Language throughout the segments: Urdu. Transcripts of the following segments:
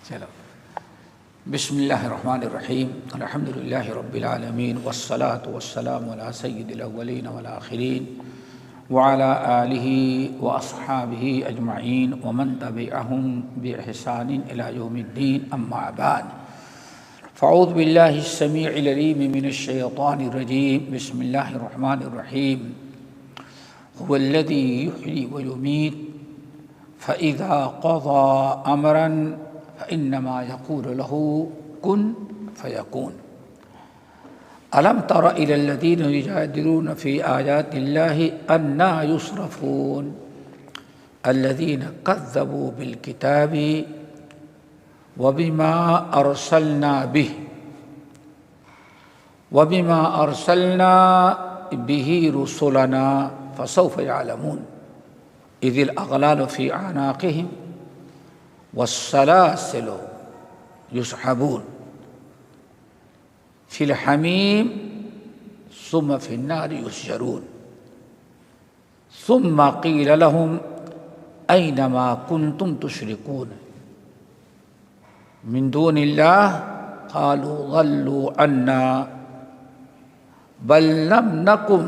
چلو بسم اللہ الرحمن الرحیم الحمد للہ رب العالمین والصلاة والسلام علی سید الاولین والآخرین وعلی آلہ واصحابہ اجمعین ومن تبعہم بإحسان الی یوم الدین اما بعد فاعوذ باللہ السمیع العلیم من الشیطان الرجیم بسم اللہ الرحمن الرحیم هو الذی یحیی ویمیت فإذا قضى أمرا فإنما يقول له كن فيكون ألم تر إلى الذين يجادلون في آيات الله أنى يصرفون الذين كذبوا بالكتاب وبما أرسلنا به رسلنا فسوف يعلمون إذ الأغلال في أعناقهم والسلاسل يسحبون في الحميم ثم في النار يسجرون ثم قيل لهم أين ما كنتم تشركون من دون الله قالوا ضلوا عنا بل لم نكن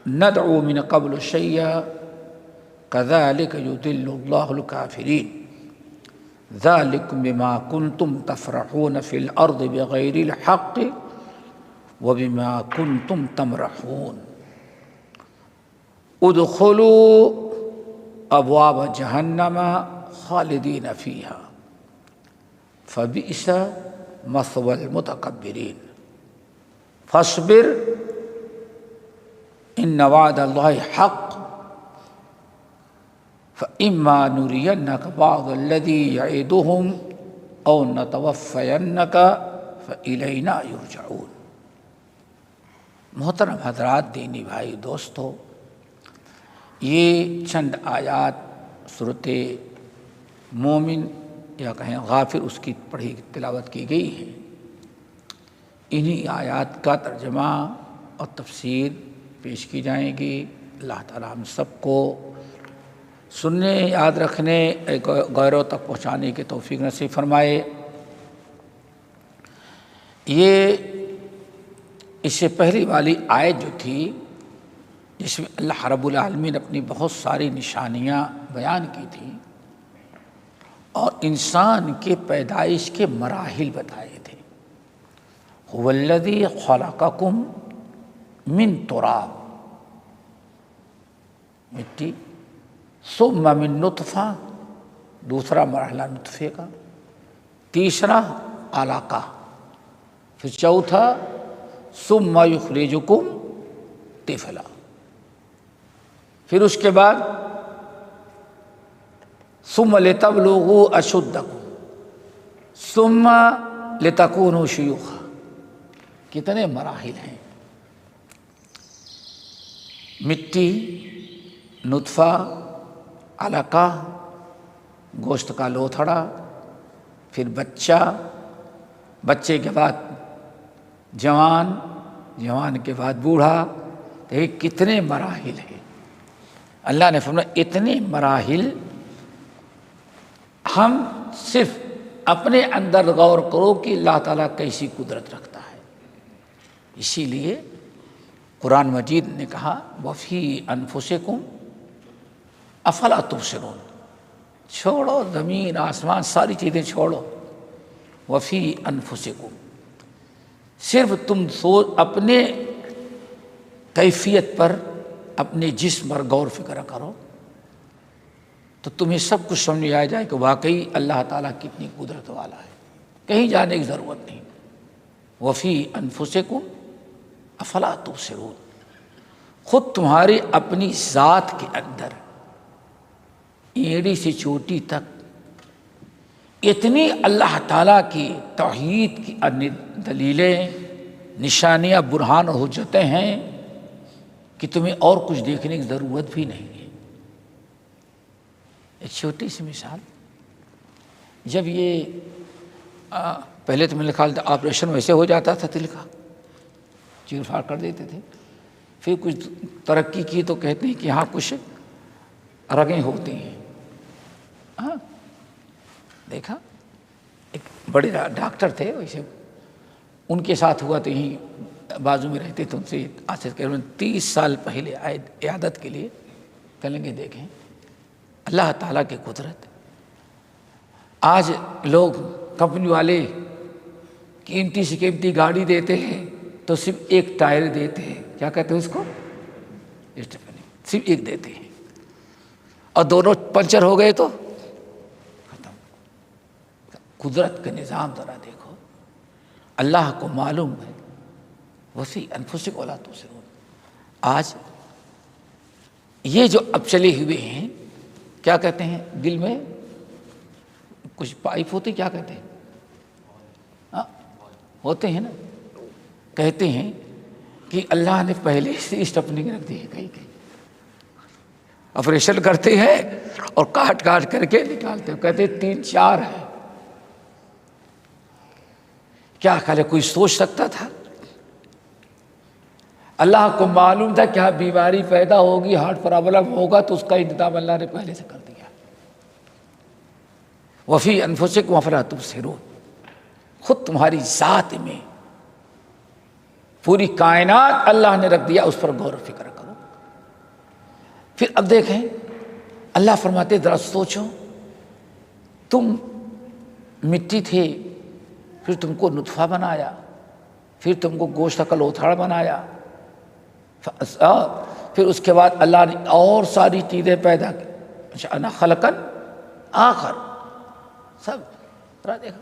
ندعو من قبل شيئا كذلك يضل الله الكافرين ذلكم بما كنتم تفرحون في الأرض بغير الحق وبما كنتم تمرحون ادخلوا أبواب جهنم خالدين فيها فبئس مثوى المتكبرين فاصبر إن وعد الله حق فإما نرينك بعض الذي يعدهم أو نتوفينك فإلينا يرجعون۔ محترم حضرات، دینی بھائی دوستو، یہ چند آیات سورۃ مومن یا کہیں غافر اس کی پڑھی تلاوت کی گئی ہے۔ انہی آیات کا ترجمہ اور تفسیر پیش کی جائیں گی۔ اللہ تعالیٰ ہم سب کو سننے، یاد رکھنے، غیروں تک پہنچانے کی توفیق نصیب فرمائے۔ یہ اس سے پہلی والی آیت جو تھی، جس میں اللہ رب العالمین اپنی بہت ساری نشانیاں بیان کی تھیں اور انسان کے پیدائش کے مراحل بتائے تھے۔ هو الذی خلقکم من تراب، مٹی، ثم من نطفہ، دوسرا مرحلہ نطفے کا، تیسرا علقہ، پھر چوتھا ثم یخرجکم طفلا، پھر اس کے بعد ثم لتبلغوا اشدکم ثم لتکونوا شیوخا۔ کتنے مراحل ہیں؟ مٹی، نطفہ، علقہ، گوشت کا لوتھڑا، پھر بچہ، بچے کے بعد جوان، جوان کے بعد بوڑھا۔ تو یہ کتنے مراحل ہیں؟ اللہ نے فرمایا اتنے مراحل، ہم صرف اپنے اندر غور کرو کہ اللہ تعالیٰ کیسی قدرت رکھتا ہے۔ اسی لیے قرآن مجید نے کہا وَفِي أَنفُسِكُمْ افلا تبصرون، چھوڑو زمین آسمان ساری چیزیں چھوڑو، وفی انفسکم، صرف تم اپنے کیفیت پر، اپنے جسم پر غور فکر کرو تو تمہیں سب کچھ سمجھ آ جائے کہ واقعی اللہ تعالیٰ کتنی قدرت والا ہے، کہیں جانے کی ضرورت نہیں۔ وفی انفسکم افلا تبصرون، خود تمہاری اپنی ذات کے اندر ایڑی سے چوٹی تک اتنی اللہ تعالیٰ کی توحید کی دلیلیں، نشانیاں، برہان اور حجتیں ہیں کہ تمہیں اور کچھ دیکھنے کی ضرورت بھی نہیں ہے۔ ایک چھوٹی سی مثال، جب یہ پہلے تو میں نے خیال آپریشن ویسے ہو جاتا تھا، دل کا چیر پھاڑ کر دیتے تھے، پھر کچھ ترقی کی تو کہتے ہیں کہ یہاں کچھ رگیں ہوتی ہیں، دیکھا بڑے ڈاکٹر تھے ویسے، ان کے ساتھ ہوا تو یہیں بازو میں رہتے تھے، ان سے آج سے 30 سال پہلے آئے عیادت کے لیے. کہیں گے دیکھیں اللہ تعالیٰ کی قدرت. آج لوگ کمپنی والے قیمتی سے قیمتی گاڑی دیتے ہیں تو صرف ایک ٹائر دیتے ہیں، کیا کہتے ہیں اس کو؟ صرف ایک دیتے ہیں، اور دونوں پنچر ہو گئے تو ختم. قدرت کا نظام ذرا دیکھو. اللہ کو معلوم ہے وسیع انفسکم ولا تبصرون. آج یہ جو اب چلے ہوئے ہیں، کیا کہتے ہیں، دل میں کچھ پائپ ہوتے، کیا کہتے ہیں، ہوتے ہیں نا، کہتے ہیں کہ اللہ نے پہلے سے اسٹپننگ رکھ دی ہے. کہیں کہیں آپریشن کرتے ہیں اور کاٹ کاٹ کر کے نکالتے ہیں، کہتے ہیں 3-4 ہے. کیا خیال ہے کوئی سوچ سکتا تھا؟ اللہ کو معلوم تھا کیا بیماری پیدا ہوگی، ہارٹ پرابلم ہوگا، تو اس کا انتظام اللہ نے پہلے سے کر دیا. وفی انفسکم افلا تبصرون. خود تمہاری ذات میں پوری کائنات اللہ نے رکھ دیا، اس پر غور و فکر کرو. پھر اب دیکھیں اللہ فرماتے ذرا سوچو، تم مٹی تھے، پھر تم کو نطفہ بنایا، پھر تم کو گوشت کا لوتھڑا بنایا، پھر اس کے بعد اللہ نے اور ساری چیزیں پیدا کی. انا خلقن آخر سب ذرا دیکھو،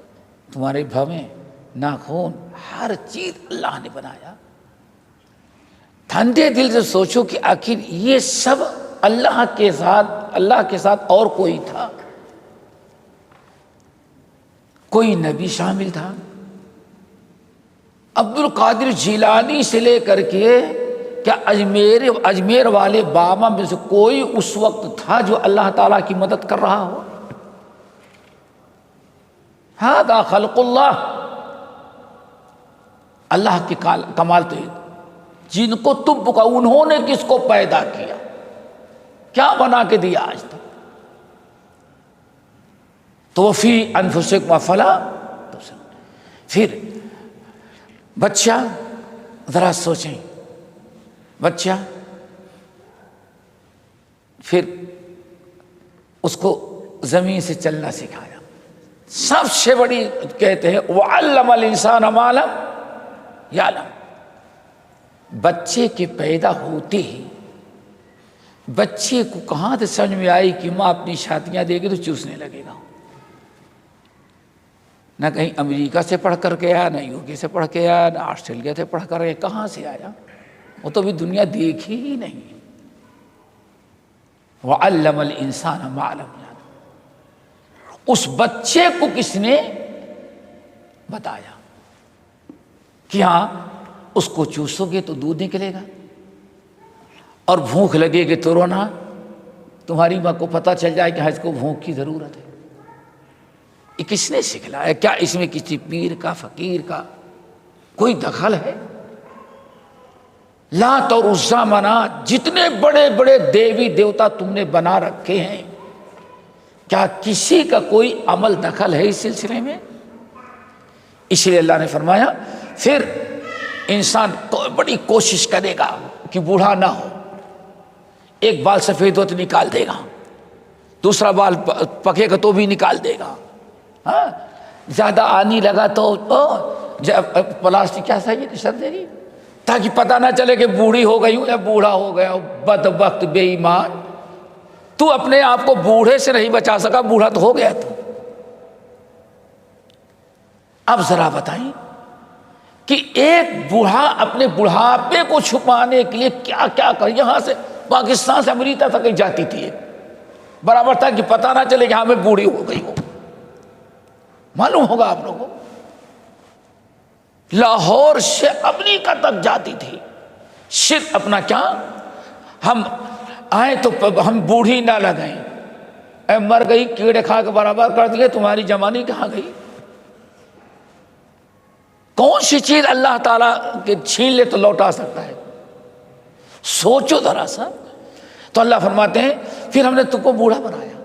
تمہارے بھویں، ناخون، ہر چیز اللہ نے بنایا. ٹھنڈے دل سے سوچو کہ آخر یہ سب اللہ کے ساتھ اور کوئی تھا؟ کوئی نبی شامل تھا؟ عبد القادر جیلانی سے لے کر کے کیا اجمیر والے بابا میں سے کوئی اس وقت تھا جو اللہ تعالیٰ کی مدد کر رہا ہو؟ ھذا خلق اللہ. اللہ کی کمال تو جن کو تم پکا، انہوں نے کس کو پیدا کیا، کیا بنا کے دیا آج تک؟ تو فی انفسکم افلا تبصرون. پھر بچہ، ذرا سوچیں، بچہ پھر اس کو زمین سے چلنا سکھایا. سب سے بڑی کہتے ہیں وَعَلَّمَ الْإِنسَانَ مَا لَمْ يَعْلَمْ. بچے کے پیدا ہوتے ہی بچے کو کہاں سے سمجھ میں آئی کہ ماں اپنی چھاتیاں دے گی تو چوسنے لگے گا؟ نہ کہیں امریکہ سے پڑھ کر کے آیا، نہ یو کے سے پڑھ کے آیا، نہ آسٹریلیا سے پڑھ کر آیا. کہاں سے آیا؟ وہ تو بھی دنیا دیکھی ہی نہیں. وَعَلَّمَ الْإِنسَانَ مَا لَمْ يَعْلَمْ. اس بچے کو کس نے بتایا کہ ہاں اس کو چوسو گے تو دودھ نکلے گا، اور بھوک لگے گی تو رونا. تمہاری ماں کو پتہ چل جائے کہ ہاں اس کو بھوک کی ضرورت ہے. یہ کس نے سکھلایا؟ کیا اس میں کسی پیر کا، فقیر کا کوئی دخل ہے؟ لات اور عزا، منات، جتنے بڑے بڑے دیوی دیوتا تم نے بنا رکھے ہیں، کیا کسی کا کوئی عمل دخل ہے اس سلسلے میں؟ اس لیے اللہ نے فرمایا پھر انسان بڑی کوشش کرے گا کہ بوڑھا نہ ہو. ایک بال سفید ہو تو نکال دے گا، دوسرا بال پکے گا تو بھی نکال دے گا. ہاں زیادہ آنی لگا تو پلاسٹک کیا صحیح سر دے گی تاکہ پتہ نہ چلے کہ بوڑھی ہو گئی ہوں یا بوڑھا ہو گیا ہوں. بدبخت بے ایمان، تو اپنے آپ کو بوڑھے سے نہیں بچا سکا، بوڑھا تو ہو گیا. تو اب ذرا بتائیں کہ ایک بوڑھا اپنے بڑھاپے کو چھپانے کے لیے کیا کیا کر، یہاں سے پاکستان سے امریکہ تک جاتی تھی برابر تھا کہ پتہ نہ چلے کہ ہاں میں بوڑھی ہو گئی ہوں. معلوم ہوگا آپ لوگوں کو، لاہور سے امریکہ تک جاتی تھی صرف اپنا کیا، ہم آئے تو ہم بوڑھی نہ لگیں. اے مر گئی، کیڑے کھا کے برابر کر دیے، تمہاری جوانی کہاں گئی؟ کون سی چیز اللہ تعالیٰ کے چھین لے تو لوٹا سکتا ہے؟ سوچو ذرا سا. تو اللہ فرماتے ہیں پھر ہم نے تم کو بوڑھا بنایا.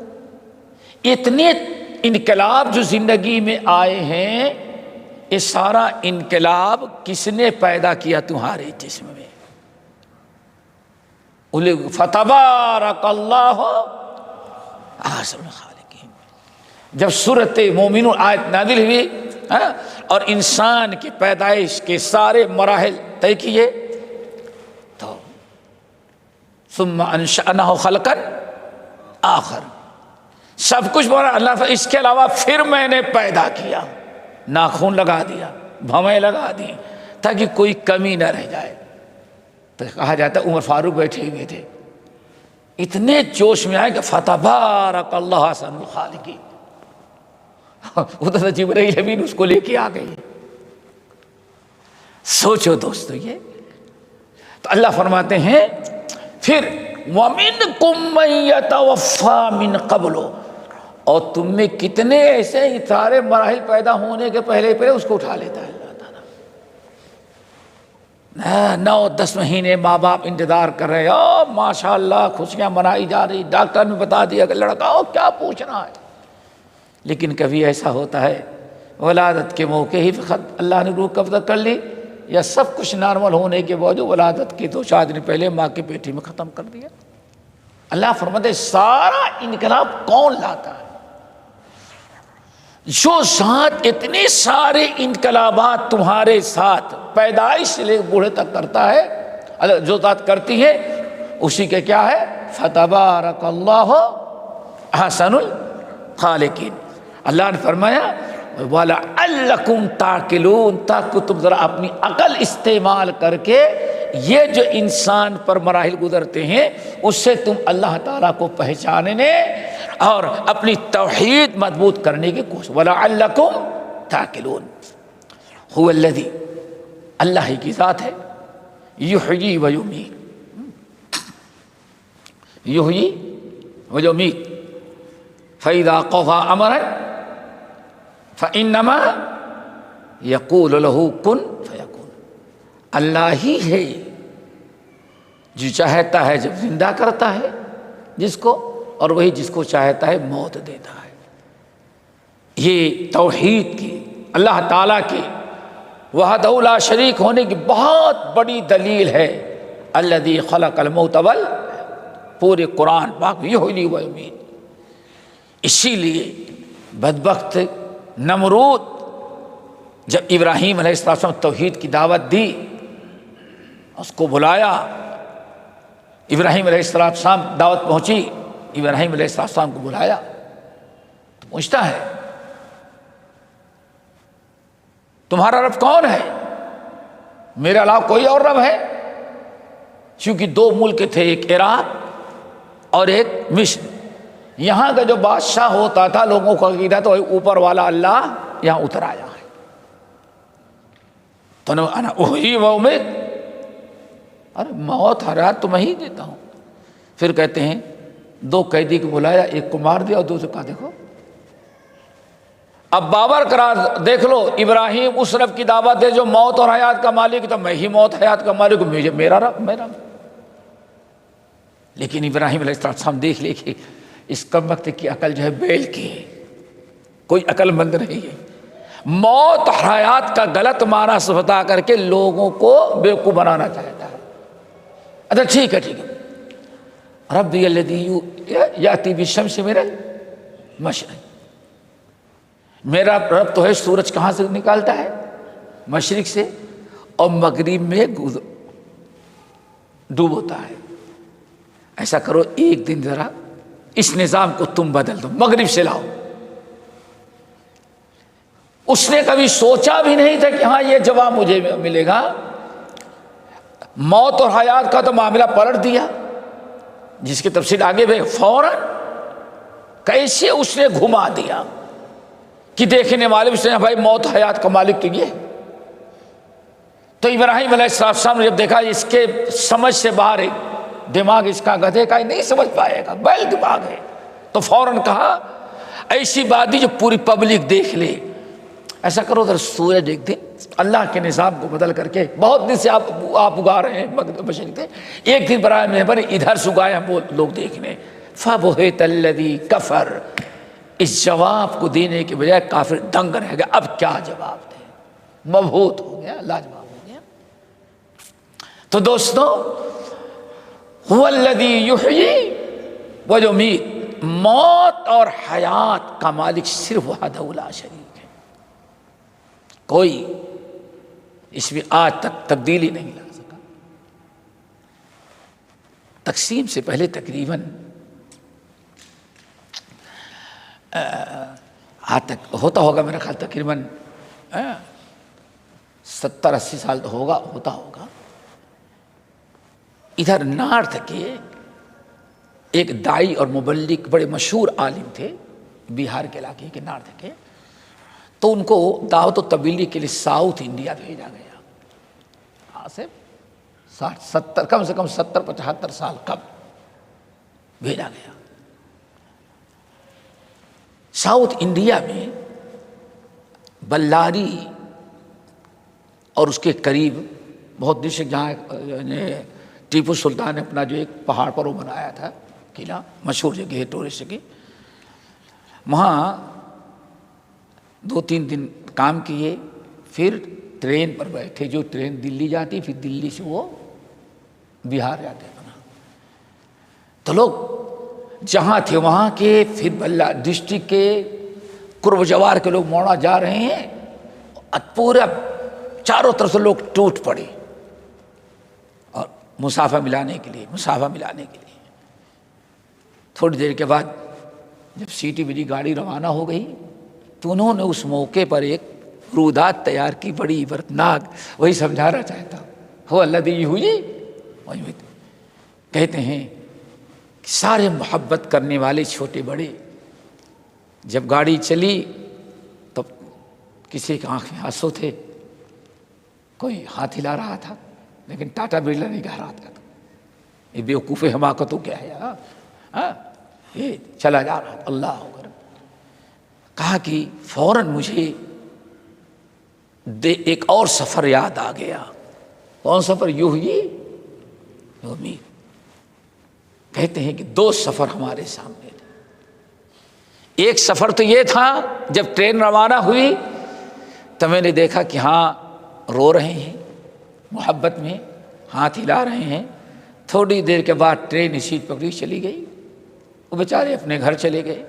انقلاب جو زندگی میں آئے ہیں، یہ سارا انقلاب کس نے پیدا کیا؟ تمہارے جسم میں۔ فتبارک اللہ احسن الخالقین۔ جب سورۃ مومنون آیت نازل ہوئی اور انسان کی پیدائش کے سارے مراحل طے کیے، تو ثم انشأناه خلقا آخر، سب کچھ بولا اللہ، اس کے علاوہ پھر میں نے پیدا کیا، ناخن لگا دیا، بھویں لگا دی تاکہ کوئی کمی نہ رہ جائے۔ تو کہا جاتا ہے عمر فاروق بیٹھے ہوئے تھے، اتنے جوش میں آئے کہ فتبارک اللہ احسن الخالقین، ادھر جبرائیل امین اس کو لے کے آ گئی۔ سوچو دوستو، یہ تو اللہ فرماتے ہیں پھر وَمِنْكُمْ مَنْ يَتَوَفَّى مِنْ قَبْلُ، اور تم میں کتنے ایسے ہی سارے مراحل پیدا ہونے کے پہلے اس کو اٹھا لیتا ہے اللہ تعالیٰ۔ 9-10 مہینے ماں باپ انتظار کر رہے، ماشاء اللہ خوشیاں منائی جا رہی، ڈاکٹر نے بتا دیا کہ لڑکا ہو، کیا پوچھنا ہے۔ لیکن کبھی ایسا ہوتا ہے ولادت کے موقع ہی فقط اللہ نے روح قبضہ کر لی، یا سب کچھ نارمل ہونے کے باوجود ولادت کے 2-4 دن پہلے ماں کے پیٹھی میں ختم کر دیا۔ اللہ فرماتے سارا انقلاب کون لاتا ہے؟ جو ذات اتنے سارے انقلابات تمہارے ساتھ پیدائش سے لے بوڑھے تک کرتا ہے، جو ذات کرتی ہے اسی کے کیا ہے؟ فتبارک اللہ احسن الخالقین۔ اللہ نے فرمایا وَلَعَلَّكُمْ تَعْقِلُونَ، تاکہ تم ذرا اپنی عقل استعمال کر کے یہ جو انسان پر مراحل گزرتے ہیں اس سے تم اللہ تعالیٰ کو پہچاننے اور اپنی توحید مضبوط کرنے کی کوشش۔ وَلَعَلَّكُمْ تَعْقِلُونَ هُوَ الَّذِي، اللہ ہی کی ذات ہے، یحیی و یمیت، یحیی و یمیت، فَإِذَا قَضَىٰ أَمْرًا فَإِنَّمَا يَقُولُ لَهُ كُن فَيَكُونُ۔ اللہ ہی ہے جو چاہتا ہے جب زندہ کرتا ہے جس کو، اور وہی جس کو چاہتا ہے موت دیتا ہے۔ یہ توحید کی، اللہ تعالیٰ کی وحدہ لا شریک ہونے کی بہت بڑی دلیل ہے۔ الذی خلق الموت پورے قرآن پاک یحیی و یمیت۔ اسی لیے بدبخت نمرود جب ابراہیم علیہ السلام توحید کی دعوت دی، اس کو بلایا، ابراہیم علیہ السلام دعوت پہنچی، ابراہیم علیہ السلام کو بلایا تو پوچھتا ہے تمہارا رب کون ہے؟ میرے علاوہ کوئی اور رب ہے؟ چونکہ 2 ملک تھے، ایک عراق اور ایک مصر۔ یہاں کا جو بادشاہ ہوتا تھا لوگوں کو عقیدہ تو اوپر والا اللہ یہاں اتر آیا ہے، تو انا احیی و امیت، ارے موت حیات تو میں ہی دیتا ہوں۔ پھر کہتے ہیں 2 قیدی کو بلایا، ایک کو مار دیا اور 2 سے کہا دیکھو اب بابر کرا، دیکھ لو ابراہیم اس رب کی دعوت ہے جو موت اور حیات کا مالک، تو میں ہی موت حیات کا مالک ہوں، میرا رب میرا۔ لیکن ابراہیم علیہ السلام دیکھ لے کہ اس کمبخت کی عقل جو ہے بیل کی ہے، کوئی عقل مند نہیں ہے، موت اور حیات کا غلط معنی سے بتا کر کے لوگوں کو بیوقوف بنانا چاہتا ہے۔ اچھا ٹھیک ہے ٹھیک ہے، ربی الذی یاتی بالشمس من المشرق، میرا رب تو ہے سورج کہاں سے نکالتا ہے؟ مشرق سے، اور مغرب میں ڈوب ہوتا ہے۔ ایسا کرو ایک دن ذرا اس نظام کو تم بدل دو، مغرب سے لاؤ۔ اس نے کبھی سوچا بھی نہیں تھا کہ ہاں یہ جواب مجھے ملے گا۔ موت اور حیات کا تو معاملہ پلٹ دیا، جس کی تفصیل آگے بھی، فوراً کیسے اس نے گھما دیا کہ دیکھنے والے بھی سے بھائی موت حیات کا مالک تو یہ۔ تو ابراہیم علیہ السلام نے جب دیکھا اس کے سمجھ سے باہر ہے، دماغ اس کا گدھے کا نہیں سمجھ پائے گا، بیل دماغ ہے، تو فوراً کہا ایسی بات دی جو پوری پبلک دیکھ لے۔ ایسا کرو ادھر سورج ایک دن اللہ کے نظام کو بدل کر کے، بہت دن سے آپ اگا رہے ہیں مشرق سے، ایک دن برائے مہربانی ادھر سے اگائے ہم وہ لوگ دیکھنے۔ فَبُهِتَ الَّذِي كَفَرَ، اس جواب کو دینے کے بجائے کافر دنگ رہ گیا، اب کیا جواب دیں، مبہوت ہو گیا، لاجواب ہو گیا۔ تو دوستو، هو الذی یحیی و یمیت، موت اور حیات کا مالک صرف وحدہ لا شریک ہے، کوئی اس میں آج تک تبدیلی نہیں لا سکا۔ تقسیم سے پہلے تقریباً آج تک ہوتا ہوگا میرا خیال تقریباً 70-80 سال تو ہوتا ہوگا، ادھر نارتھ کے ایک دائی اور مبلغ بڑے مشہور عالم تھے بہار کے علاقے کے، نارتھ کے، تو ان کو دعوت و تبلیغ کے لیے ساؤتھ انڈیا بھیجا گیا، ہاں سے 60-70 کم سے کم 70-75 سال قبل بھیجا گیا۔ ساؤتھ انڈیا میں بلاری اور اس کے قریب بہت ڈسٹرکٹ، جہاں ٹیپو سلطان نے اپنا جو ایک پہاڑ پر وہ بنایا تھا قلعہ، مشہور جگہ ہے ٹورسٹ کی، وہاں 2-3 دن کام کیے، پھر ٹرین پر بیٹھے، جو ٹرین دلی جاتی، پھر دلی سے وہ بہار جاتے بنا، تو لوگ جہاں تھے وہاں کے، پھر بلہ ڈسٹرکٹ کے قرب جوار کے لوگ موڑا جا رہے ہیں، پورا چاروں طرف سے لوگ ٹوٹ پڑے اور مسافہ ملانے کے لیے۔ تھوڑی دیر کے بعد جب سیٹی بجی، گاڑی روانہ ہو گئی، تو انہوں نے اس موقع پر ایک رودات تیار کی، بڑی عبرتناک، وہی سمجھانا چاہتا ہوں، ہو الذی یحیی و یمیت۔ کہتے ہیں کہ سارے محبت کرنے والے چھوٹے بڑے، جب گاڑی چلی تو کسی کی آنکھ میں آنسو تھے، کوئی ہاتھ ہلا رہا تھا، لیکن ٹاٹا برلا نہیں کہہ رہا تھا، یہ بیوقوف حماقتوں کیا ہے، یہ چلا جا رہا تھا، اللہ اکبر۔ کہا کہ فوراً مجھے ایک اور سفر یاد آ گیا۔ کون سفر؟ یحیی و یمیت۔ کہتے ہیں کہ 2 سفر ہمارے سامنے تھے۔ ایک سفر تو یہ تھا، جب ٹرین روانہ ہوئی تو میں نے دیکھا کہ ہاں رو رہے ہیں، محبت میں ہاتھ ہلا رہے ہیں، تھوڑی دیر کے بعد ٹرین نے سیٹ پکڑی، چلی گئی، وہ بیچارے اپنے گھر چلے گئے۔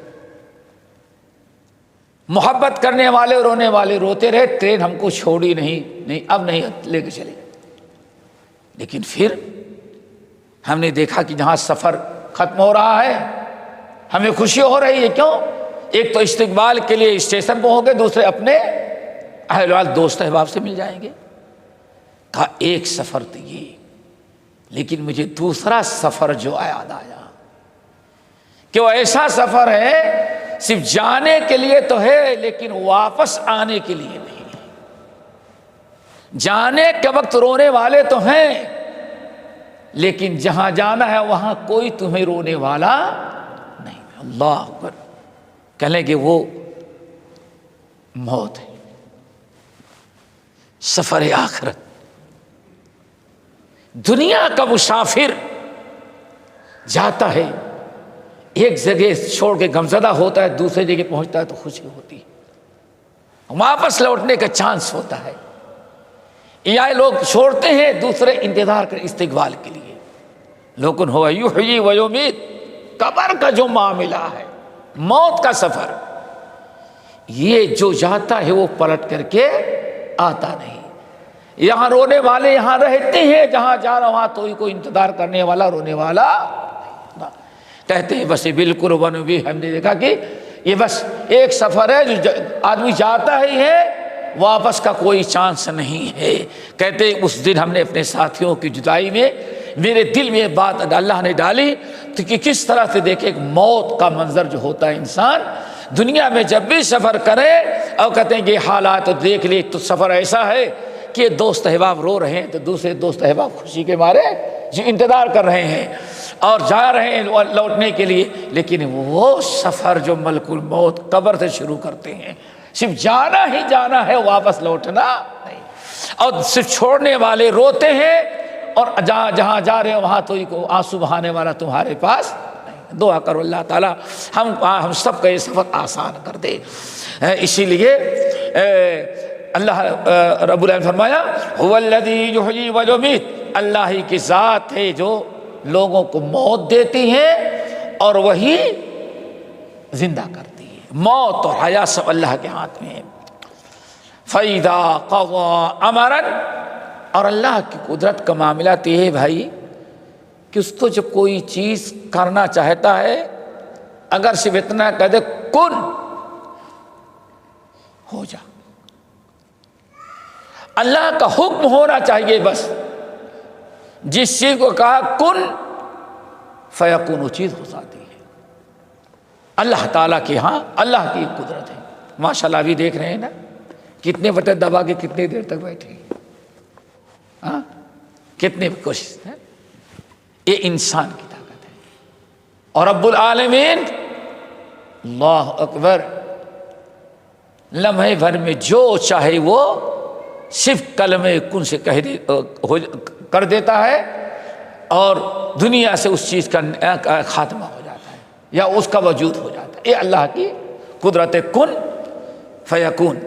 محبت کرنے والے رونے والے روتے رہے، ٹرین ہم کو چھوڑی نہیں، اب نہیں لے کے چلے۔ لیکن پھر ہم نے دیکھا کہ جہاں سفر ختم ہو رہا ہے ہمیں خوشی ہو رہی ہے، کیوں؟ ایک تو استقبال کے لیے اسٹیشن پہ ہو گئے، دوسرے اپنے اہل وال دوست احباب سے مل جائیں گے۔ کہا ایک سفر تو یہ، لیکن مجھے دوسرا سفر جو یاد آیا کہ وہ ایسا سفر ہے صرف جانے کے لیے تو ہے، لیکن واپس آنے کے لیے نہیں۔ جانے کے وقت رونے والے تو ہیں، لیکن جہاں جانا ہے وہاں کوئی تمہیں رونے والا نہیں۔ اللہ اکبر۔ کہنے کہ وہ موت ہے، سفر آخرت۔ دنیا کا مسافر جاتا ہے، ایک جگہ چھوڑ کے غمزدہ ہوتا ہے، دوسرے جگہ پہنچتا ہے تو خوشی ہوتی ہے، واپس لوٹنے کا چانس ہوتا ہے۔ یا لوگ چھوڑتے ہیں، دوسرے انتظار کر استقبال کے لیے۔ لیکن ہوا یحیی و یمیت، قبر کا جو معاملہ ہے، موت کا سفر، یہ جو جاتا ہے وہ پلٹ کر کے آتا نہیں۔ یہاں رونے والے یہاں رہتے ہیں، جہاں جا رہا وہاں تو کوئی انتظار کرنے والا رونے والا کہتے ہیں۔ بس یہ بالکل ون بھی ہم نے دیکھا کہ یہ بس ایک سفر ہے جو آدمی جاتا ہی ہے، واپس کا کوئی چانس نہیں ہے۔ کہتے ہیں اس دن ہم نے اپنے ساتھیوں کی جدائی میں میرے دل میں یہ بات اللہ نے ڈالی تو کہ کس طرح سے دیکھے کہ موت کا منظر جو ہوتا ہے، انسان دنیا میں جب بھی سفر کرے اور کہتے ہیں کہ یہ حالات دیکھ لے تو سفر ایسا ہے کہ دوست احباب رو رہے ہیں تو دوسرے دوست احباب خوشی کے مارے جو انتظار کر رہے ہیں اور جا رہے ہیں لوٹنے کے لیے، لیکن وہ سفر جو ملک الموت قبر سے شروع کرتے ہیں، صرف جانا ہی جانا ہے، واپس لوٹنا نہیں۔ اور صرف چھوڑنے والے روتے ہیں، اور جہاں جا رہے ہیں وہاں تو آنسو بہانے والا تمہارے پاس نہیں۔ دعا کرو اللہ تعالیٰ ہم سب کا یہ سفر آسان کر دے۔ اسی لیے اللہ رب العالمین فرمایا هو الذی یحیی و یمیت، اللہ ہی کی ذات ہے جو لوگوں کو موت دیتی ہے اور وہی زندہ کرتی ہے۔ موت اور حیات سب اللہ کے ہاتھ میں ہے۔ فَإِذَا قَضَىٰ أَمْرًا، اور اللہ کی قدرت کا معاملہ تو یہ ہے بھائی کہ اس کو جب کوئی چیز کرنا چاہتا ہے، اگر صرف اتنا کہہ دے کن، ہو جا، اللہ کا حکم ہونا چاہیے بس۔ جس چیز کو کہا کن فیکون، وہ چیز ہو جاتی ہے۔ اللہ تعالیٰ کے ہاں اللہ کی قدرت ہے۔ ماشاءاللہ ابھی دیکھ رہے ہیں نا کتنے بٹن دبا کے کتنے دیر تک بیٹھے ہیں، ہاں کتنے کوشش ہے۔ یہ انسان کی طاقت ہے۔ اور رب العالمین اللہ اکبر لمحے بھر میں جو چاہے وہ صرف کلمہ کن سے کر دیتا ہے اور دنیا سے اس چیز کا خاتمہ ہو جاتا ہے یا اس کا وجود ہو جاتا ہے۔ یہ اللہ کی قدرت کن فیکون۔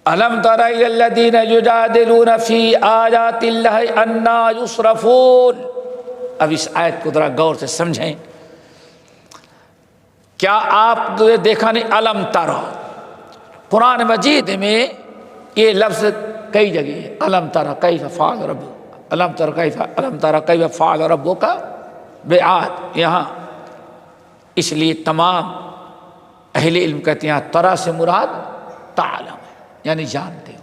الم تر الی الذین یجادلون فی آیات اللہ انا یصرفون۔ اب اس آیت کو ذرا غور سے سمجھیں۔ کیا آپ نے دیکھا نہیں؟ الم تر، قرآن مجید میں یہ لفظ کئی جگہ ہے۔ الم تر کیف فعل ربک، الم تر کیف فعل ربک بعاد، یہاں اس لیے تمام اہل علم کہتے ہیں ترا سے مراد تعلم ہے، یعنی جانتے ہو۔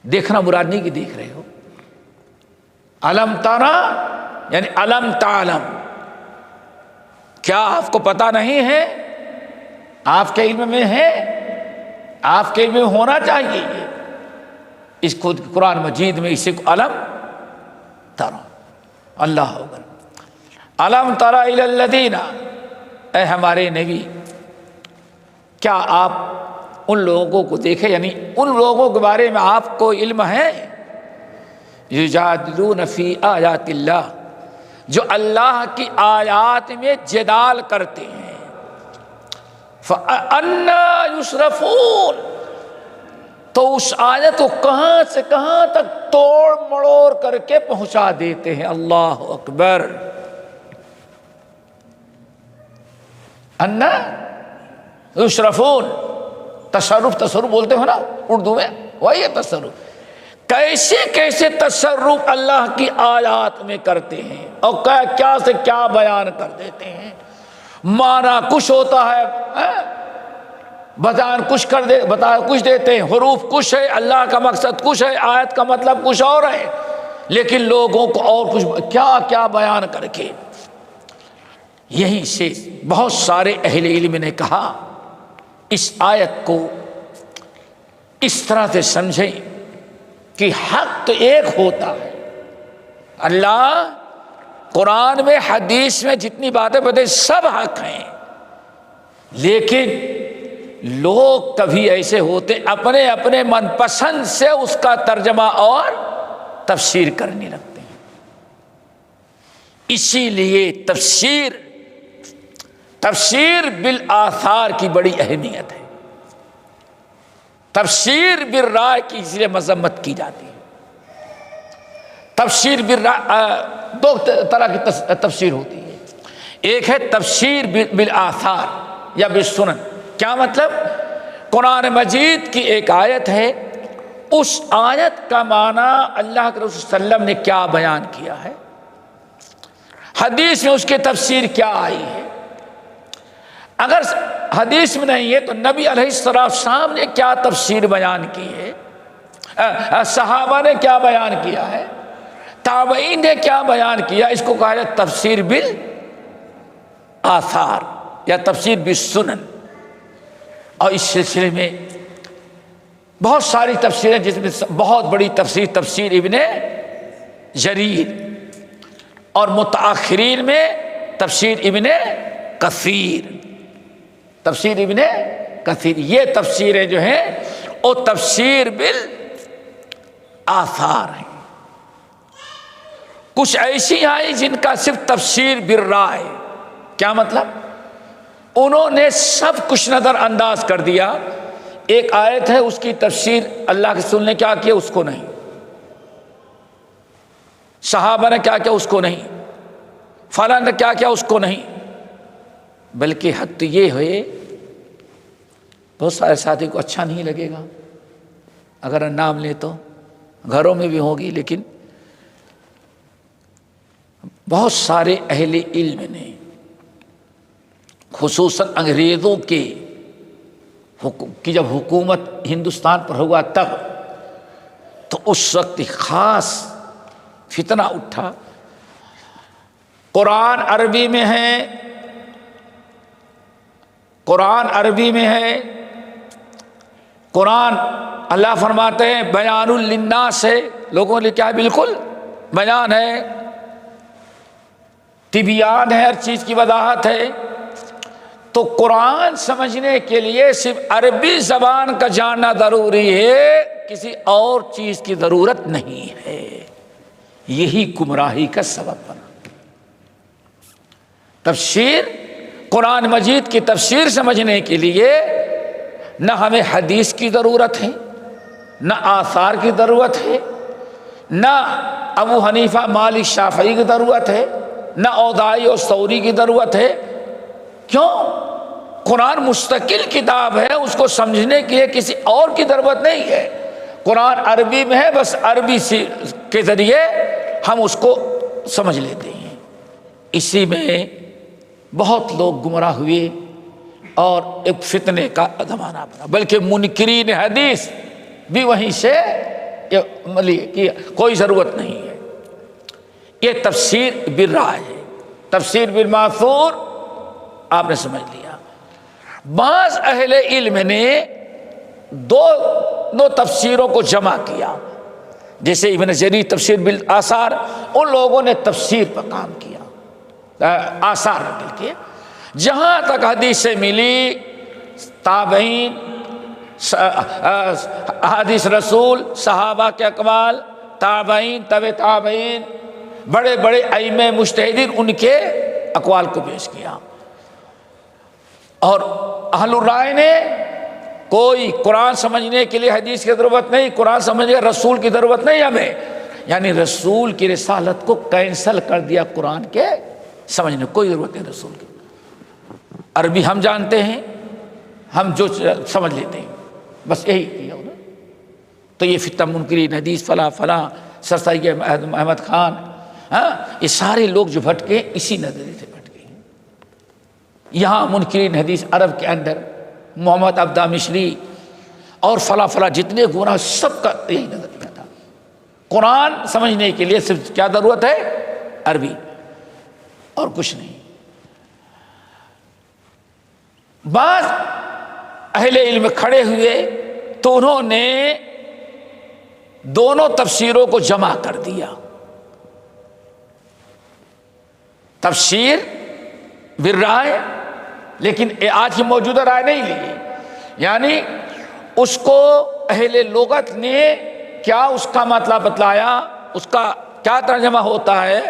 دیکھنا مراد نہیں کہ دیکھ رہے ہو۔ الم ترا یعنی الم تعلم، کیا آپ کو پتہ نہیں ہے؟ آپ کے علم میں ہے، آپ کے علم میں ہونا چاہیے۔ اس کو قرآن مجید میں اسے کو الم ترا، اللہ اکبر۔ الم ترا الی الذین، اے ہمارے نبی کیا آپ ان لوگوں کو دیکھے، یعنی ان لوگوں کے بارے میں آپ کو علم ہے یجادلون فی آیات اللہ، جو اللہ کی آیات میں جدال کرتے ہیں۔ فَأَنَّا يُصْرَفُونَ، تو اس آیت کو کہاں سے کہاں تک توڑ مڑوڑ کر کے پہنچا دیتے ہیں۔ اللہ اکبر۔ انا یصرفون، تصرف بولتے ہو نا اردو میں، وہی ہے تصرف۔ کیسے کیسے تصرف اللہ کی آیات میں کرتے ہیں اور کیا سے کیا بیان کر دیتے ہیں۔ معنی کچھ ہوتا ہے، بیان کچھ کچھ دیتے ہیں، حروف کچھ ہے، اللہ کا مقصد کچھ ہے، آیت کا مطلب کچھ اور ہے، لیکن لوگوں کو اور کچھ کیا کیا بیان کر کے۔ یہیں سے بہت سارے اہل علم نے کہا اس آیت کو اس طرح سے سمجھیں کہ حق تو ایک ہوتا ہے۔ اللہ قرآن میں حدیث میں جتنی باتیں بتائیں سب حق ہیں، لیکن لوگ کبھی ایسے ہوتے اپنے اپنے من پسند سے اس کا ترجمہ اور تفسیر کرنے لگتے ہیں۔ اسی لیے تفسیر بالآثار کی بڑی اہمیت ہے۔ تفسیر بالرائے کی اس لیے مذمت کی جاتی ہے۔ تفسیر بالرائے دو طرح کی تفسیر ہوتی ہے، ایک ہے تفسیر بالآثار یا بالسنن۔ کیا مطلب؟ قرآن مجید کی ایک آیت ہے، اس آیت کا معنی اللہ کے رسول صلی اللہ علیہ وسلم نے کیا بیان کیا ہے، حدیث میں اس کی تفسیر کیا آئی ہے۔ اگر حدیث میں نہیں ہے تو نبی علیہ السلام نے کیا تفسیر بیان کی ہے، صحابہ نے کیا بیان کیا ہے، تابعین نے کیا بیان کیا، اس کو کہا جاتا تفسیر بالآثار یا تفسیر بالسنن۔ اور اس سلسلے میں بہت ساری تفسیریں، جس میں بہت بڑی تفسیر ابن جریر، اور متاخرین میں تفسیر ابن کثیر، یہ تفسیریں جو ہیں وہ تفسیر بالآثار ہیں۔ کچھ ایسی آئی جن کا صرف تفسیر بالرائے. کیا مطلب؟ انہوں نے سب کچھ نظر انداز کر دیا. ایک آیت ہے اس کی تفسیر اللہ کے رسول نے کیا کیا اس کو نہیں، صحابہ نے کیا کیا اس کو نہیں، فلاں نے کیا کیا اس کو نہیں. بلکہ حد تو یہ ہوئے، بہت سارے ساتھی کو اچھا نہیں لگے گا اگر نام لے تو، گھروں میں بھی ہوگی، لیکن بہت سارے اہل علم نے خصوصاً انگریزوں کی جب حکومت ہندوستان پر ہوا تب، تو اس وقت خاص فتنہ اٹھا. قرآن عربی میں ہے، قرآن عربی میں ہے، قرآن اللہ فرماتے ہیں بیان للناس ہے، لوگوں نے کیا بالکل بیان ہے، تبیان ہے، ہر چیز کی وضاحت ہے. تو قرآن سمجھنے کے لیے صرف عربی زبان کا جاننا ضروری ہے، کسی اور چیز کی ضرورت نہیں ہے. یہی گمراہی کا سبب بنا. تفسیر، قرآن مجید کی تفسیر سمجھنے کے لیے نہ ہمیں حدیث کی ضرورت ہے، نہ آثار کی ضرورت ہے، نہ ابو حنیفہ مالک شافعی کی ضرورت ہے، نہ اوزاعی اور ثوری کی ضرورت ہے. کیوں؟ قرآن مستقل کتاب ہے، اس کو سمجھنے کے لیے کسی اور کی ضرورت نہیں ہے. قرآن عربی میں ہے، بس عربی کے ذریعے ہم اس کو سمجھ لیتے ہیں. اسی میں بہت لوگ گمراہ ہوئے اور ایک فتنے کا زمانہ بنا. بلکہ منکرین حدیث بھی وہیں سے کوئی ضرورت نہیں ہے. یہ تفسیر بالرائے ہے. تفسیر بالماثور آپ نے سمجھ لیا. بعض اہل علم نے دو تفسیروں کو جمع کیا، جیسے ابن جریر تفسیر بالآثار، ان لوگوں نے تفسیر پر کام کیا، آثار نقل کیے. جہاں تک حدیث سے ملی، تابعین، حدیث رسول، صحابہ کے اقوال، تابعین، تبع تابعین، بڑے بڑے ائمہ مجتہدین، ان کے اقوال کو پیش کیا. اور اہل الرائے نے کوئی قرآن سمجھنے کے لیے حدیث کی ضرورت نہیں، قرآن سمجھنے کے رسول کی ضرورت نہیں ہمیں، یعنی رسول کی رسالت کو کینسل کر دیا. قرآن کے سمجھنے کوئی ضرورت نہیں رسول کی. عربی ہم جانتے ہیں، ہم جو سمجھ لیتے ہیں، بس یہی کیا انہوں نے. تو یہ فتنہ منکرین حدیث فلاں فلاں سر سید احمد خان، یہ سارے لوگ جو بھٹکے اسی نظریے سے بھٹکے ہیں. یہاں منکرین حدیث عرب کے اندر محمد عبدہ مشری اور فلاں فلاں جتنے گناہ، سب کا یہی نظریہ تھا. قرآن سمجھنے کے لیے صرف کیا ضرورت ہے؟ عربی، اور کچھ نہیں. بعض اہل علم کھڑے ہوئے تو انہوں نے دونوں تفسیروں کو جمع کر دیا. تفسیر بالرائے، لیکن آج کی موجودہ رائے نہیں لی، یعنی اس کو اہل لغت نے کیا اس کا مطلب بتلایا، اس کا کیا ترجمہ ہوتا ہے،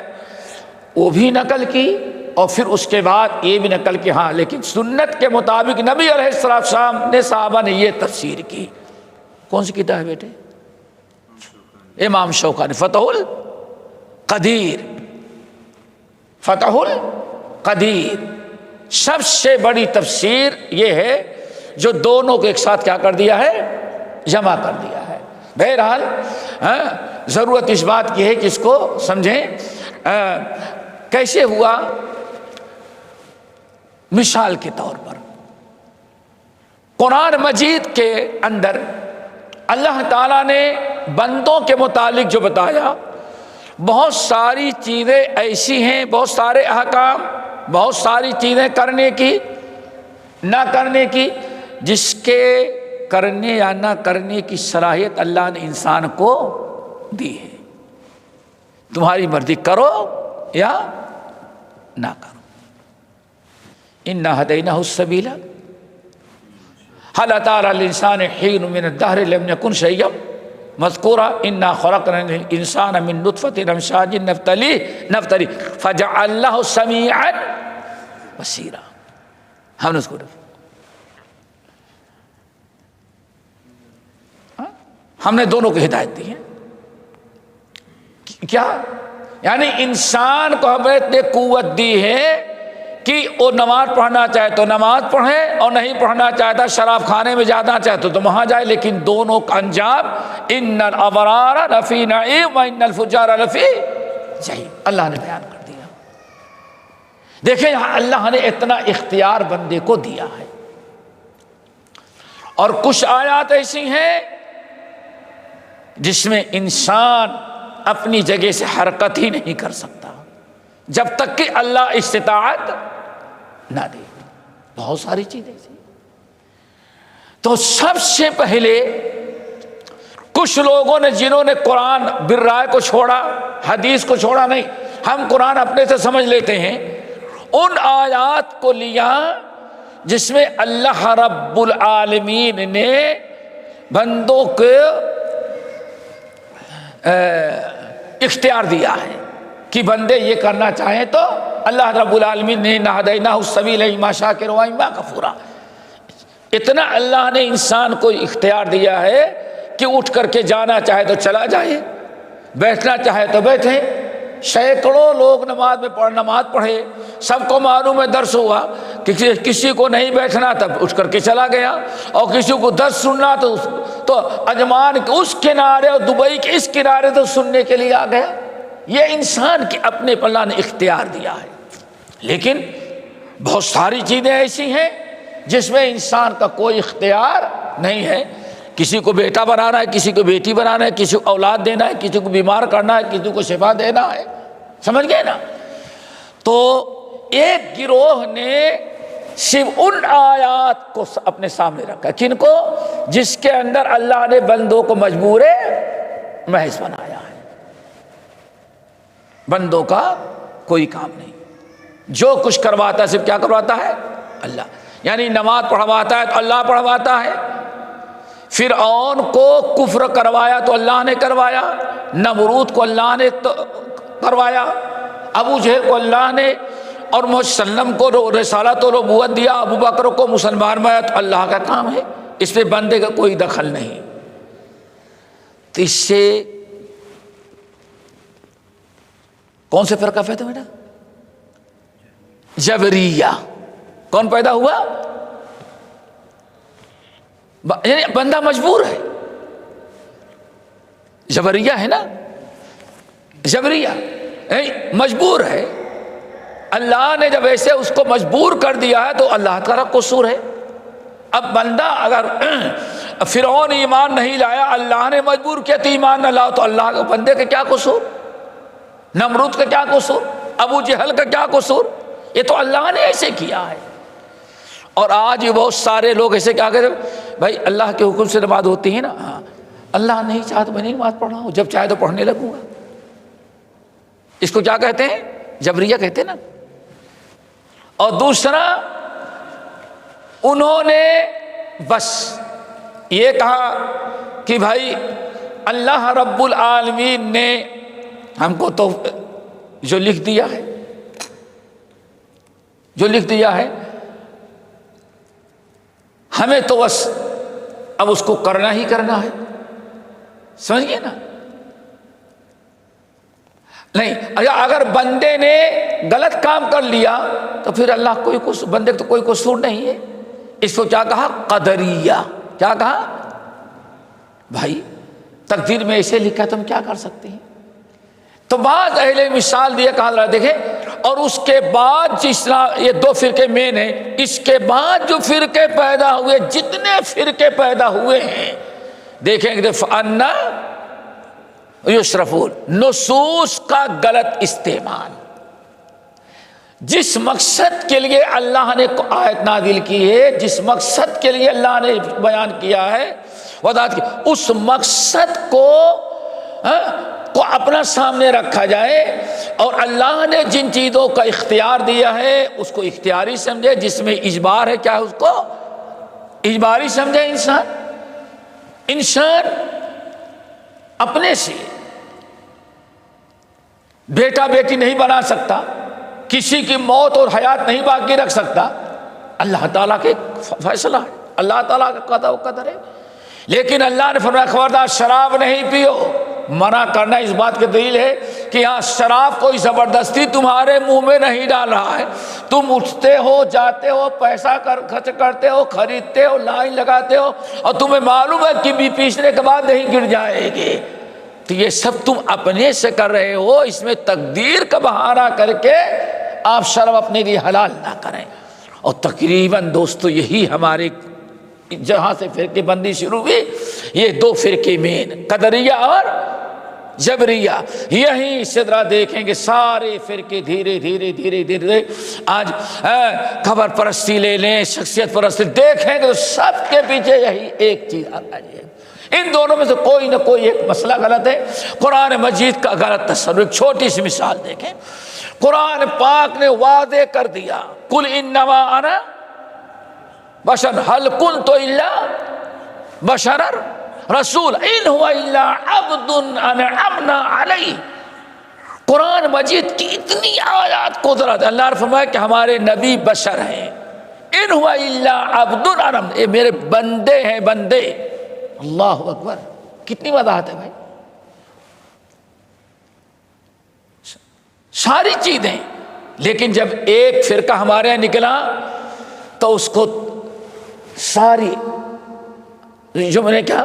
وہ بھی نقل کی. اور پھر اس کے بعد یہ بھی نقل کی ہاں لیکن سنت کے مطابق نبی علیہ السلام نے، صحابہ نے یہ تفسیر کی. کون سی کتاب ہے بیٹے؟ امام شوکانی، فتح القدیر. فتح القدیر سب سے بڑی تفسیر یہ ہے جو دونوں کو ایک ساتھ کیا کر دیا ہے؟ جمع کر دیا ہے. بہرحال ضرورت اس بات کی ہے کہ اس کو سمجھیں. کیسے ہوا؟ مثال کے طور پر قرآن مجید کے اندر اللہ تعالیٰ نے بندوں کے متعلق جو بتایا، بہت ساری چیزیں ایسی ہیں، بہت سارے احکام، بہت ساری چیزیں کرنے کی، نہ کرنے کی، جس کے کرنے یا نہ کرنے کی صلاحیت اللہ نے انسان کو دی ہے. تمہاری مرضی کرو یا نہ کرو. اِنَّا هَدَيْنَاهُ السَّبِيلَ هَلْ أَتَى عَلَى الْإِنسَانِ حِينٌ مِّنَ الدَّهْرِ لَمْ يَكُنْ شَيْئًا مذکورہ انا خلقنا الانسان من نطفۃ امشاج نبتلی فجعلناہ سمیعا بصیرا. ہم نے اس کو ہم نے دونوں کو ہدایت دی ہے. کیا یعنی انسان کو ہم نے اتنی قوت دی ہے کہ وہ نماز پڑھنا چاہے تو نماز پڑھے اور نہیں پڑھنا چاہتا شراب خانے میں جانا چاہے تو وہاں جائے، لیکن دونوں کا انجام ان الابرار لفی نعیم و ان الفجار لفی جحیم اللہ نے بیان کر دیا. دیکھیں یہاں اللہ نے اتنا اختیار بندے کو دیا ہے. اور کچھ آیات ایسی ہیں جس میں انسان اپنی جگہ سے حرکت ہی نہیں کر سکتا جب تک کہ اللہ استطاعت نہ دے. بہت ساری چیزیں ایسی. تو سب سے پہلے کچھ لوگوں نے جنہوں نے قرآن بالرائے کو چھوڑا، حدیث کو چھوڑا نہیں، ہم قرآن اپنے سے سمجھ لیتے ہیں، ان آیات کو لیا جس میں اللہ رب العالمین نے بندوں کو اختیار دیا ہے کہ بندے یہ کرنا چاہیں تو اللہ رب العالمین نے نہدیناہ السبیل اما شاکر و اما کفورا. اتنا اللہ نے انسان کو اختیار دیا ہے کہ اٹھ کر کے جانا چاہے تو چلا جائے، بیٹھنا چاہے تو بیٹھے. سینکڑوں لوگ نماز پڑھے، سب کو معلوم ہے درس ہوا، کسی کو نہیں بیٹھنا تب اٹھ کر کے چلا گیا، اور کسی کو درس سننا تو عجمان کے اس کنارے اور دبئی کے اس کنارے تو سننے کے لیے آ گیا. یہ انسان کے اپنے اللہ نے اختیار دیا ہے. لیکن بہت ساری چیزیں ایسی ہیں جس میں انسان کا کوئی اختیار نہیں ہے. کسی کو بیٹا بنانا ہے، کسی کو بیٹی بنانا ہے، کسی کو اولاد دینا ہے، کسی کو بیمار کرنا ہے، کسی کو شفا دینا ہے. سمجھ گئے نا؟ تو ایک گروہ نے صرف ان آیات کو اپنے سامنے رکھا. کن کو؟ جس کے اندر اللہ نے بندوں کو مجبور محض بنایا ہے. بندوں کا کوئی کام نہیں، جو کچھ کرواتا ہے صرف کیا کرواتا ہے؟ اللہ. یعنی نماز پڑھواتا ہے تو اللہ پڑھواتا ہے. فرعون کو کفر کروایا تو اللہ نے کروایا، نمرود کو اللہ نے کروایا، ابو جہل کو اللہ نے، اور محمد صلی اللہ علیہ وسلم کو رسالت و نبوت دیا، ابو بکر کو مسلمان بنایا تو اللہ کا کام ہے. اس میں بندے کا کوئی دخل نہیں. تو اس سے کون سے فرقہ پیدا بیٹا؟ جبریہ. کون پیدا ہوا؟ یعنی بندہ مجبور ہے. جبریہ ہے نا، جبریہ مجبور ہے. اللہ نے جب ایسے اس کو مجبور کر دیا ہے تو اللہ کا قصور ہے. اب بندہ اگر فرعون ایمان نہیں لایا، اللہ نے مجبور کیا تو ایمان نہ لاؤ، تو اللہ کے بندے کا کیا قصور؟ نمرود کا کیا قصور؟ ابو جہل کا کیا قصور؟ یہ تو اللہ نے ایسے کیا ہے. اور آج بہت سارے لوگ ایسے کیا کہتے ہیں، بھائی اللہ کے حکم سے نماز ہوتی ہے نا، ہاں اللہ نہیں چاہا تو میں نہیں نماز پڑھ رہا ہوں، جب چاہے تو پڑھنے لگوں گا. اس کو کیا کہتے ہیں؟ جبریہ کہتے ہیں نا. اور دوسرا، انہوں نے بس یہ کہا کہ بھائی اللہ رب العالمین نے ہم کو تو جو لکھ دیا ہے، جو لکھ دیا ہے ہمیں تو بس اب اس کو کرنا ہی کرنا ہے. سمجھ گئے نا؟ نہیں، اگر بندے نے غلط کام کر لیا تو پھر اللہ کوئی بندے تو کوئی قصور نہیں ہے. اس کو کیا کہا؟ قدریہ. کیا کہا؟ بھائی تقدیر میں ایسے لکھا تم کیا کر سکتے ہیں. تو بعض اہل مثال دیے، کہا دیکھیں، اور اس کے بعد جس یہ دو فرقے مین ہیں، اس کے بعد جو فرقے پیدا ہوئے، جتنے فرقے پیدا ہوئے ہیں، دیکھیں گے فَأَنَّا یُصْرَفُونَ. نصوص کا غلط استعمال. جس مقصد کے لیے اللہ نے آیت نازل کی ہے، جس مقصد کے لیے اللہ نے بیان کیا ہے، وضاحت کی، اس مقصد کو اپنا سامنے رکھا جائے، اور اللہ نے جن چیزوں کا اختیار دیا ہے اس کو اختیاری سمجھے. جس میں اجبار ہے، کیا ہے اس کو اجباری سمجھے. انسان اپنے سے بیٹا بیٹی نہیں بنا سکتا، کسی کی موت اور حیات نہیں باقی رکھ سکتا، اللہ تعالیٰ کے فیصلہ ہے، اللہ تعالیٰ کا قضا و قدر ہے۔ لیکن اللہ نے فرمایا خبردار شراب نہیں پیو۔ منع کرنا اس بات کی دلیل ہے کہ یہاں شراب کوئی زبردستی تمہارے منہ میں نہیں ڈال رہا ہے، تم اٹھتے ہو، جاتے ہو، پیسہ خرچ کرتے ہو، خریدتے ہو، لائن لگاتے ہو، اور تمہیں معلوم ہے کہ بھی پیچھنے کے بعد نہیں گر جائے گی، تو یہ سب تم اپنے سے کر رہے ہو، اس میں تقدیر کا بہانہ کر کے آپ شراب اپنے لیے حلال نہ کریں۔ اور تقریباً دوستو یہی ہمارے جہاں سے فرقے بندی شروع ہوئی، یہ دو فرقے مین، قدریہ اور جبریہ، یہی سدرا دیکھیں گے سارے فرقے دھیرے دھیرے دھیرے دھیرے آج خبر پرستی لے لیں، شخصیت پرستی دیکھیں گے تو سب کے پیچھے یہی ایک چیز آ رہی ہے۔ ان دونوں میں سے کوئی نہ کوئی ایک مسئلہ غلط ہے۔ قرآن مجید کا غلط تصور، ایک چھوٹی سی مثال دیکھیں، قرآن پاک نے واضح کر دیا قل انما انا بشر هل كنت الا بشرا رسول ان هو الا عبد انعمنا علیہ۔ قرآن مجید کی اتنی آیات قدرت، اللہ نے فرمایا کہ ہمارے نبی بشر ہیں، ان هو الا عبد انعم، یہ میرے بندے ہیں، بندے۔ اللہ اکبر، کتنی وضاحت ہے بھائی، ساری چیزیں۔ لیکن جب ایک فرقہ ہمارے یہاں نکلا تو اس کو ساری جو میں نے کہا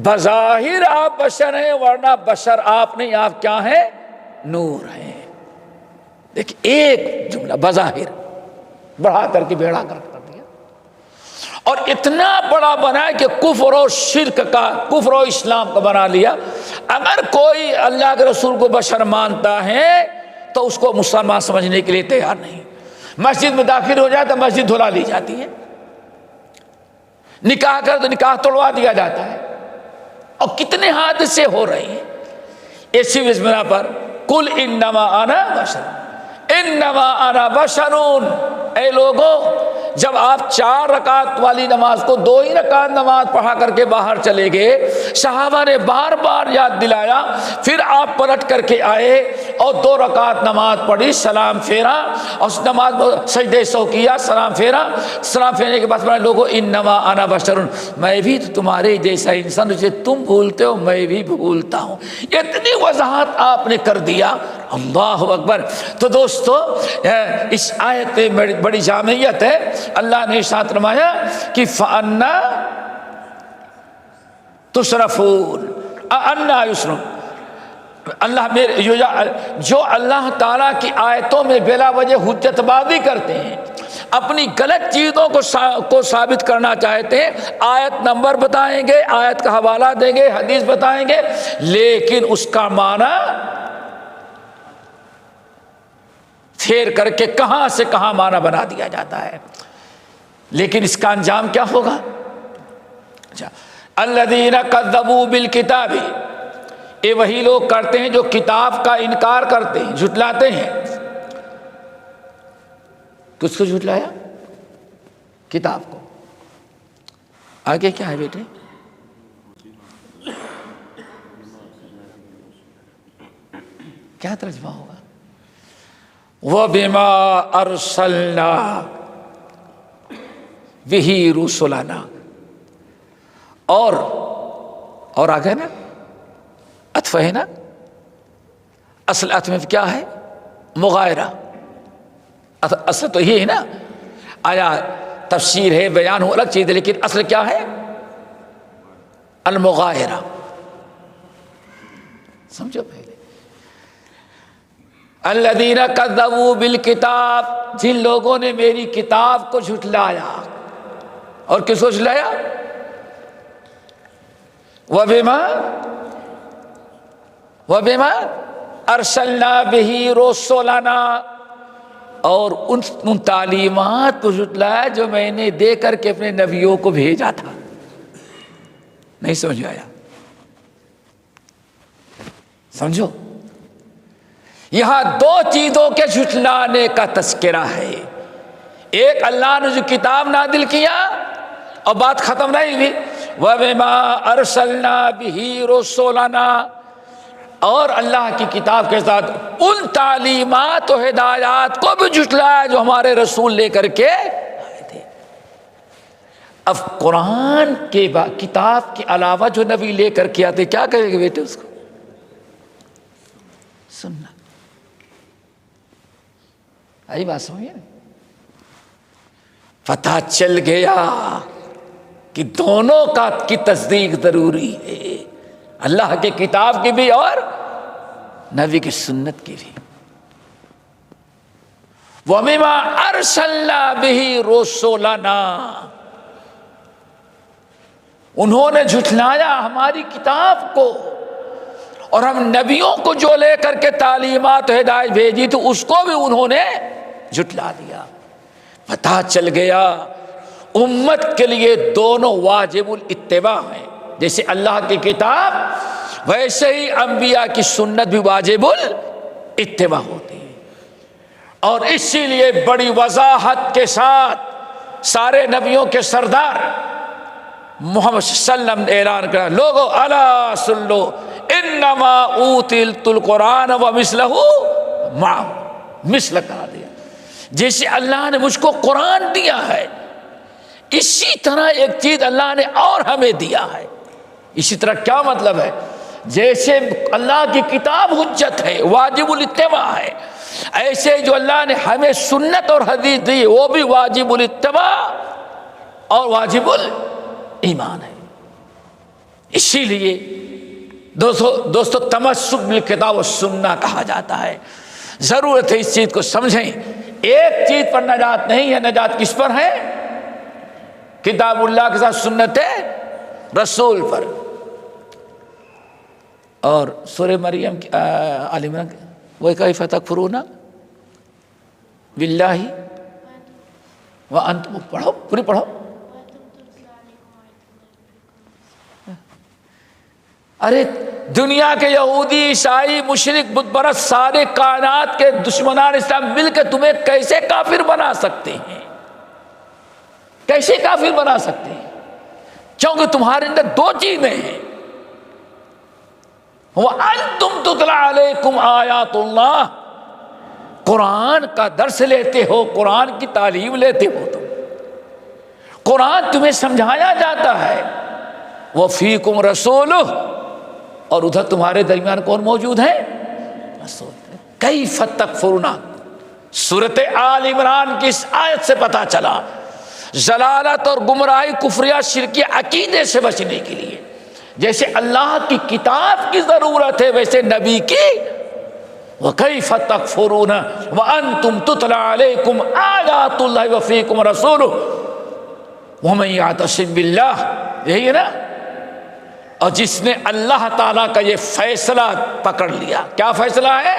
بظاہر آپ بشر ہیں، ورنہ بشر آپ نہیں، آپ کیا ہیں؟ نور ہیں۔ دیکھ ایک جملہ بظاہر بڑھا کر کے بیڑا کر دیا، اور اتنا بڑا بنا کہ کفر و شرک کا، کفر و اسلام کا بنا لیا۔ اگر کوئی اللہ کے رسول کو بشر مانتا ہے تو اس کو مسلمان سمجھنے کے لیے تیار نہیں۔ مسجد میں داخل ہو جائے تو مسجد دھلا لی جاتی ہے، نکاح کر تو نکاح توڑوا دیا جاتا ہے، اور کتنے حادثے ہو رہے ہیں اسی بنا پر۔ قل انما انا بشر، انما انا بشرون، اے لوگوں جب آپ 4 رکعت والی نماز کو 2 ہی رکعت نماز پڑھا کر کے باہر چلے گئے، صحابہ نے بار بار یاد دلایا، پھر آپ پلٹ کر کے آئے اور 2 رکعت نماز پڑھی، سلام پھیرا، اور اس نماز سجدے سو کیا، سلام پھیرا، سلام پھیرنے کے بعد لوگوں انما انا بشر، میں بھی تمہارے جیسا انسان، جسے تم بھولتے ہو میں بھی بھولتا ہوں۔ اتنی وضاحت آپ نے کر دیا، اللہ اکبر۔ تو دوستو اس آیت میں بڑی جامعیت ہے۔ اللہ نے ارشاد فرمایا کہ فَأَنَّا تُصْرَفُونَ، أَنَّا يُصْرَفُونَ، اللہ جو اللہ تعالیٰ کی آیتوں میں بلا وجہ حجت بازی کرتے ہیں، اپنی غلط چیزوں کو ثابت کرنا چاہتے ہیں، آیت نمبر بتائیں گے، آیت کا حوالہ دیں گے، حدیث بتائیں گے، لیکن اس کا معنی پھیر کر کے کہاں سے کہاں معنی بنا دیا جاتا ہے۔ لیکن اس کا انجام کیا ہوگا؟ اچھا، الذین کذبوا بالکتاب، یہ وہی لوگ کرتے ہیں جو کتاب کا انکار کرتے ہیں، جھٹلاتے ہیں۔ کس کو جھٹلایا؟ کتاب کو۔ آگے کیا ہے بیٹے؟ کیا ترجمہ ہوگا؟ وَبِمَا أَرْسَلْنَا بِهِ رُسُلَنَا، اور آگے نا عطف ہے نا، اصل عطف میں کیا ہے؟ مغایرہ، اصل تو یہ ہے نا، آیا تفسیر ہے، بیان ہو، الگ چیز ہے، لیکن اصل کیا ہے؟ المغایرہ۔ سمجھو پہلے، الذین کذبوا بالکتاب، جن لوگوں نے میری کتاب کو جھٹلایا، اور کس کو جھٹلایا؟ وَبِمَا أَرْسَلْنَا بِهِ رُسُلَنَا، اور ان تعلیمات کو جھٹلایا جو میں نے دے کر کے اپنے نبیوں کو بھیجا تھا۔ نہیں سمجھ آیا؟ سمجھو، یہاں 2 چیزوں کے جھٹلانے کا تذکرہ ہے۔ ایک، اللہ نے جو کتاب نازل کیا، اور بات ختم نہیں ہوئی، وَبِمَا أَرْسَلْنَا بِهِ رُسُلَنَا، اور اللہ کی کتاب کے ساتھ ان تعلیمات و ہدایات کو بھی جھٹلایا جو ہمارے رسول لے کر کے آئے تھے۔ اب قرآن کے کتاب کے علاوہ جو نبی لے کر کے آتے کیا کریں گے بیٹے؟ اس کو سننا۔ آئی بات سمجھے؟ پتہ چل گیا کہ دونوں کی تصدیق ضروری ہے، اللہ کی کتاب کی بھی اور نبی کی سنت کی بھی۔ وَمِمَا أَرْسَلْنَا بِهِ رُسُلَنَا، انہوں نے جھٹلایا ہماری کتاب کو، اور ہم نبیوں کو جو لے کر کے تعلیمات و ہدایت بھیجی تو اس کو بھی انہوں نے جھٹلا دیا۔ پتہ چل گیا امت کے لیے دونوں واجب الاتباع ہیں، جیسے اللہ کی کتاب ویسے ہی انبیاء کی سنت بھی واجب الاتباع ہوتی ہے۔ اور اسی لیے بڑی وضاحت کے ساتھ سارے نبیوں کے سردار محمد صلی اللہ علیہ وسلم نے اعلان کرا، لوگو الا سن لو انما اوتیت القرآن ومثلہ معہ، مثل کرا دیا، جیسے اللہ نے مجھ کو قرآن دیا ہے اسی طرح ایک چیز اللہ نے اور ہمیں دیا ہے۔ اسی طرح کیا مطلب ہے؟ جیسے اللہ کی کتاب حجت ہے، واجب الاتباع ہے، ایسے جو اللہ نے ہمیں سنت اور حدیث دی وہ بھی واجب الاتباع اور واجب الایمان ہے۔ اسی لیے دوستو تمسک بالکتاب و سنہ کہا جاتا ہے۔ ضرورت ہے اس چیز کو سمجھیں، ایک چیز پر نجات نہیں ہے، نجات کس پر ہے؟ کتاب اللہ کے ساتھ سنت رسول پر۔ اور سورہ مریم کی آل عمران وَكَيْفَ تَكْفُرُونَ بِاللَّهِ وَأَنْتُمْ، پڑھو پوری پڑھو۔ ارے دنیا کے یہودی عیسائی مشرک بت پرست سارے کائنات کے دشمنان اسلام مل کے تمہیں کیسے کافر بنا سکتے ہیں؟ کیسے کافر بنا سکتے ہیں؟ کیونکہ تمہارے اندر دو چیزیں ہیں، وَأَنْتُمْ تُتْلَى عَلَيْكُمْ آیات اللہ، قرآن کا درس لیتے ہو، قرآن کی تعلیم لیتے ہو، تم قرآن تمہیں سمجھایا جاتا ہے، وَفِيكُمْ رَسُولُهُ، اور ادھر تمہارے درمیان کون موجود ہے؟ رسول۔ کیف تکفرون، سورۃ آل عمران کی اس آیت سے پتہ چلا ضلالت اور گمراہی کفریہ شرکی عقیدے سے بچنے کے لیے جیسے اللہ کی کتاب کی ضرورت ہے ویسے نبی کی۔ وَكَيْفَ تَكْفُرُونَ وَأَنْتُمْ تُتْلَى عَلَيْكُمْ آيَاتُ اللَّهِ وَفِيكُمْ رَسُولُهُ وَمَن يَعْتَصِم بِاللَّهِ، یہی ہے نا۔ اور جس نے اللہ تعالیٰ کا یہ فیصلہ پکڑ لیا، کیا فیصلہ ہے؟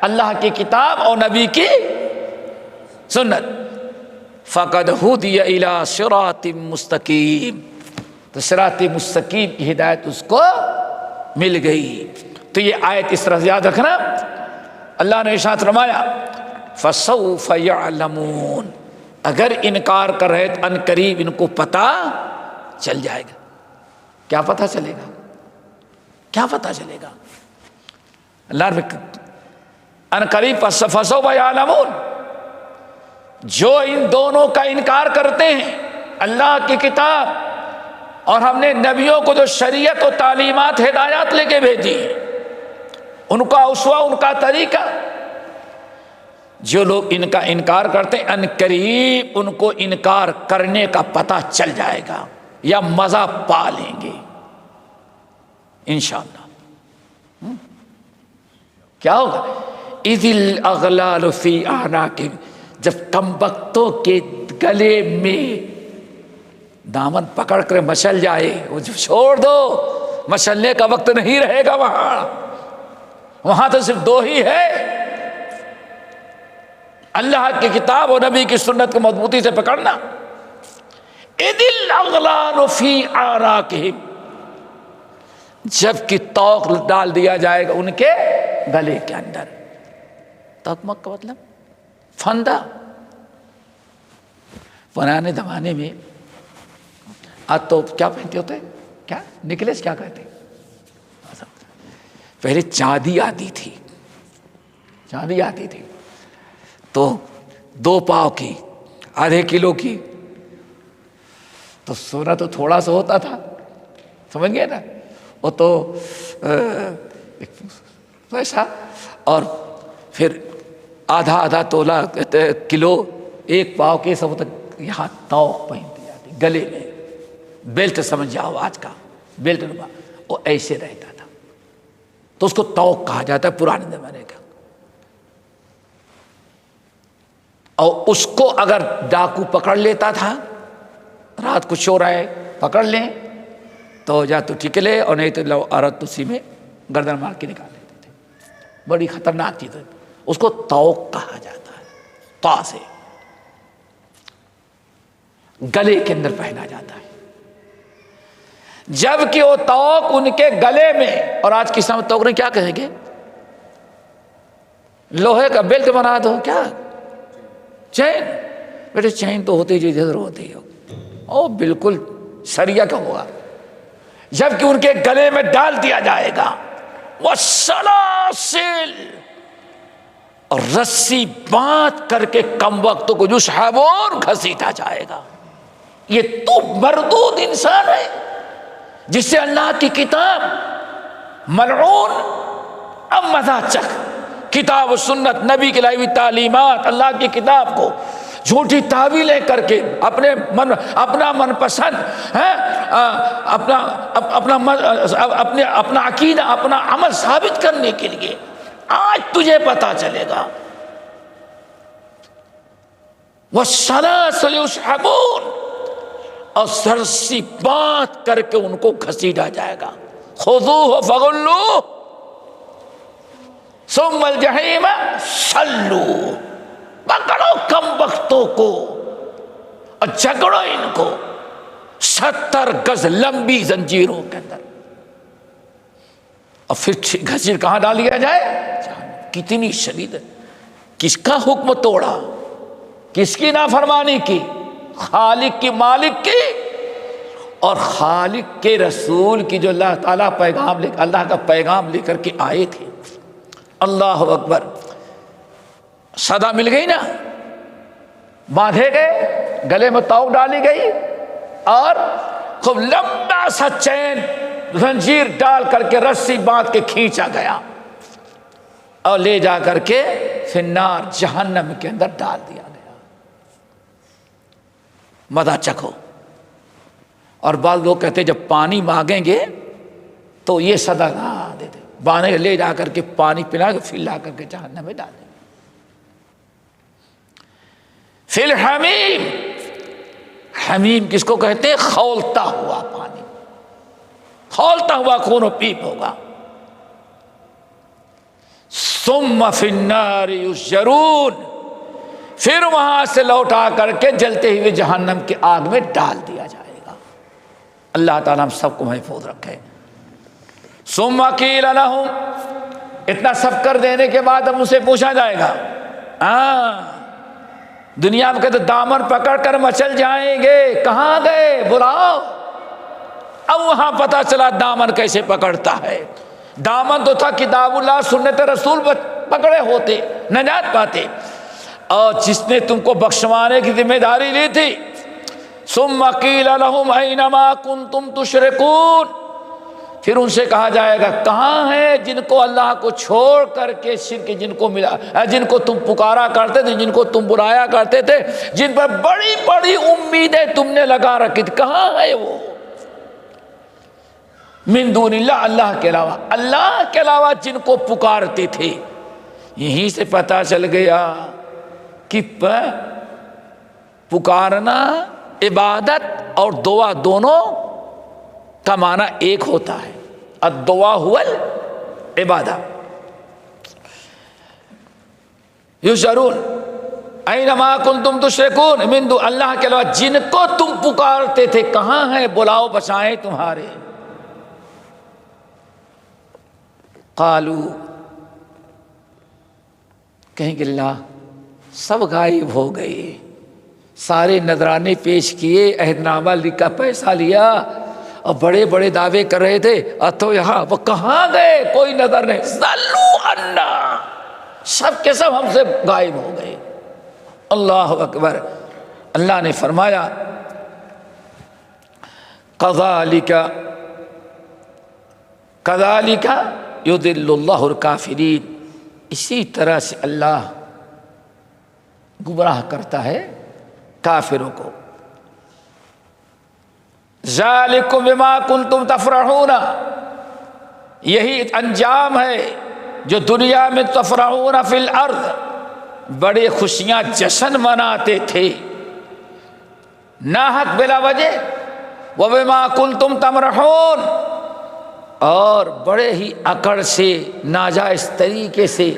اللہ کی کتاب اور نبی کی سنت، فَقَدْ هُدِيَ إِلَىٰ صِرَاطٍ مُسْتَقِيمٍ، تو صراط مستقیم کی ہدایت اس کو مل گئی۔ تو یہ آیت اس طرح سے یاد رکھنا، اللہ نے ارشاد فرمایا فَسَوْفَ يَعْلَمُونَ، اگر انکار کر رہے تو ان قریب ان کو پتہ چل جائے گا۔ کیا پتہ چلے گا؟ کیا پتہ چلے گا؟ اللہ نے ان قریب فَسَوْفَ يَعْلَمُونَ، جو ان دونوں کا انکار کرتے ہیں، اللہ کی کتاب اور ہم نے نبیوں کو جو شریعت و تعلیمات ہدایات لے کے بھیجی ہیں، ان کا اسوہ، ان کا طریقہ، جو لوگ ان کا انکار کرتے ہیں ان قریب ان کو انکار کرنے کا پتہ چل جائے گا یا مزہ پا لیں گے انشاءاللہ۔ کیا ہوگا؟ اذ الاغلال فی اعناقہم، جب کمبختوں کے گلے میں دامن پکڑ کر مچل جائے، وہ جو چھوڑ دو، مچلنے کا وقت نہیں رہے گا وہاں تو صرف دو ہی ہے، اللہ کی کتاب اور نبی کی سنت کو مضبوطی سے پکڑنا۔ اذ الاغلال فی اعناقہم، جب کہ طوق ڈال دیا جائے گا ان کے گلے کے اندر۔ توق کا مطلب پھندا۔ پرانے زمانے میں آج تو کیا پہنتے ہوتے، کیا نکلیس کیا کہتے، پہلے چاندی آتی تھی، چاندی آتی تھی تو 2 پاؤ کی، آدھے کلو کی، تو سونا تو تھوڑا سا ہوتا تھا، سمجھ گئے نا، وہ تو ویسا، اور پھر آدھا تولہ کلو 1 پاؤ کے سب تک یہاں توق پہنتی جاتی گلے میں، بیلٹ سمجھ جاؤ آج کا بیلٹ، وہ ایسے رہتا تھا، تو اس کو توق کہا جاتا ہے پرانے زمانے کا۔ اور اس کو اگر ڈاکو پکڑ لیتا تھا، رات کو چور آئے پکڑ لیں تو یا تو ٹکلے، اور نہیں تو عورت اسی میں گردن مار کے نکال لیتے تھے، بڑی خطرناک چیز ہے، اس کو توق کہا جاتا ہے، تا سے گلے کے اندر پہنا جاتا ہے، جب کہ وہ توق ان کے گلے میں، اور آج کی سمجھ توق نے کیا کہیں گے، لوہے کا بیلٹ بنا دو، کیا چین، بیٹے چین تو ہوتی جو ادھر ہوتی ہو، او بالکل سریا کا ہوگا، جبکہ ان کے گلے میں ڈال دیا جائے گا وسلاسل، اور رسی باندھ کر کے کم وقتوں کو یسحبون گھسیٹا جائے گا۔ یہ تو مردود انسان ہے جس سے اللہ کی کتاب ملعون، اب مزہ چکھ، کتاب و سنت، نبی کی لائی ہوئی تعلیمات، اللہ کی کتاب کو جھوٹی تعویلیں کر کے اپنا من پسند اپنا عقیدہ، اپنا عمل ثابت کرنے کے لیے، آج تجھے پتا چلے گا وَالسَّلَاسِلُ يُسْحَبُونَ، اور سرسی باندھ کر کے ان کو گھسیٹا جائے گا، خُذُوهُ فَغُلُّوهُ ثُمَّ الْجَحِيمَ صَلُّوهُ، پکڑو کم وقتوں کو اور جھگڑو ان کو 70 گز لمبی زنجیروں کے اندر، اور پھر گھسیٹ کہاں ڈال دیا جائے، کتنی شدید ہے، کس کا حکم توڑا، کس کی نافرمانی کی، خالق کی، مالک کی، اور خالق کے رسول کی، جو اللہ تعالیٰ پیغام لے، اللہ کا پیغام لے کر کے آئے تھے۔ اللہ اکبر، صدا مل گئی نا، باندھے گئے، گلے میں توق ڈالی گئی، اور خوب لمبا سا چین زنجیر ڈال کر کے رسی باندھ کے کھینچا گیا، اور لے جا کر کے فنار جہنم کے اندر ڈال دیا گیا۔ مزہ چکھو۔ اور بعض لوگ کہتے جب پانی مانگیں گے تو یہ صدا نہ دیتے، باندھے لے جا کر کے پانی پلا کے پھر لا کر کے جہنم میں ڈال دیں۔ فی الحمیم، حمیم کس کو کہتے ہیں، کھولتا ہوا پانی، کھولتا ہوا خون و پیپ ہوگا۔ ثم فی النار یسجرون، پھر وہاں سے لوٹا کر کے جلتے ہوئے جہنم کے آگ میں ڈال دیا جائے گا۔ اللہ تعالیٰ ہم سب کو محفوظ رکھے۔ ثم قیل لہم، اتنا سب کر دینے کے بعد اب ان سے پوچھا جائے گا، دنیا میں کہتے دامن پکڑ کر مچل جائیں گے، کہاں گئے بلاؤ، اب وہاں پتا چلا دامن کیسے پکڑتا ہے۔ دامن تو تھا کتاب اللہ سنت رسول پکڑے ہوتے، نجات پاتے، اور جس نے تم کو بخشوانے کی ذمہ داری لی تھی۔ ثم قیل لہم این ما کنتم تشرکون، پھر ان سے کہا جائے گا کہاں ہیں جن کو اللہ کو چھوڑ کر کے شرک، جن کو ملا، جن کو تم پکارا کرتے تھے، جن کو تم بلایا کرتے تھے، جن پر بڑی بڑی امیدیں تم نے لگا رکھی تھی، کہاں ہے وہ؟ من دون اللہ، اللہ کے علاوہ جن کو پکارتے تھے۔ یہیں سے پتا چل گیا کہ پکارنا، عبادت اور دعا دونوں کا معنی ایک ہوتا ہے، الدعا هو العبادہ۔ یسجرون اینما کنتم تشرکون من دون اللہ کے علاوہ جن کو تم پکارتے تھے، کہاں ہیں، بلاؤ بچائیں تمہارے۔ قالو، کہیں کہ اللہ سب غائب ہو گئے، سارے نذرانے پیش کیے، عہد نامہ لکھا، پیسہ لیا، اور بڑے بڑے دعوے کر رہے تھے، تو یہاں وہ کہاں گئے؟ کوئی نظر نہیں، ضلوا عنا، سب کے سب ہم سے غائب ہو گئے۔ اللہ اکبر۔ اللہ نے فرمایا کذالک یضل اللہ الکافرین، اسی طرح سے اللہ گمراہ کرتا ہے کافروں کو۔ ذالکم بما کنتم تفرحون، یہی انجام ہے جو دنیا میں تفرحون فی الارض، بڑے خوشیاں جشن مناتے تھے ناحق بلا وجہ، وبما کنتم تمرحون، اور بڑے ہی اکڑ سے ناجائز طریقے سے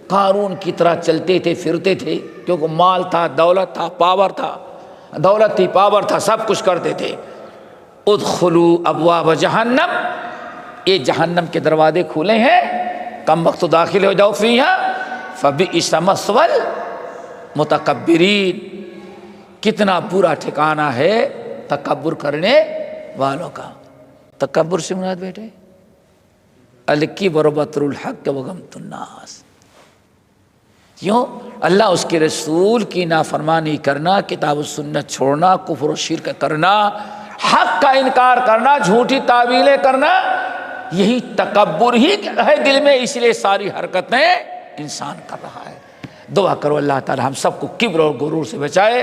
قارون کی طرح چلتے تھے پھرتے تھے، کیونکہ مال تھا، دولت تھا، پاور تھا، دولت تھی، پاور تھا، سب کچھ کرتے تھے۔ ادخلوا ابواب جہنم، یہ جہنم کے دروازے کھلے ہیں، کم وقت داخل ہو جاؤ فیہا فبئس مثوی المتکبرین، کتنا برا ٹھکانہ ہے تکبر کرنے والوں کا۔ تکبر سے مراد بیٹے الکبر بطر الحق وغمط الناس، کیوں؟ اللہ اس کے رسول کی نافرمانی کرنا، کتاب و سنت چھوڑنا، کفر و شرک کرنا، حق کا انکار کرنا، جھوٹی تعویلیں کرنا، یہی تکبر ہی ہے دل میں، اس لیے ساری حرکتیں انسان کر رہا ہے۔ دعا کرو اللہ تعالی ہم سب کو کبر اور غرور سے بچائے۔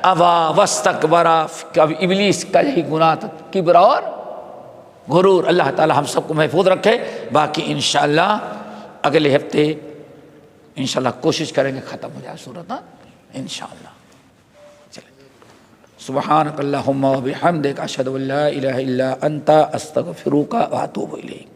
ابا واستکبر، ابلیس کا یہی گناہ تھا، کبر اور غرور۔ اللہ تعالی ہم سب کو محفوظ رکھے۔ باقی انشاءاللہ اگلے ہفتے انشاءاللہ کوشش کریں گے ختم ہو جائے سورت، انشاءاللہ۔ سبحانک اللہم و بحمدک، اشہد ان لا الہ الا انت، استغفرک و اتوب الیک۔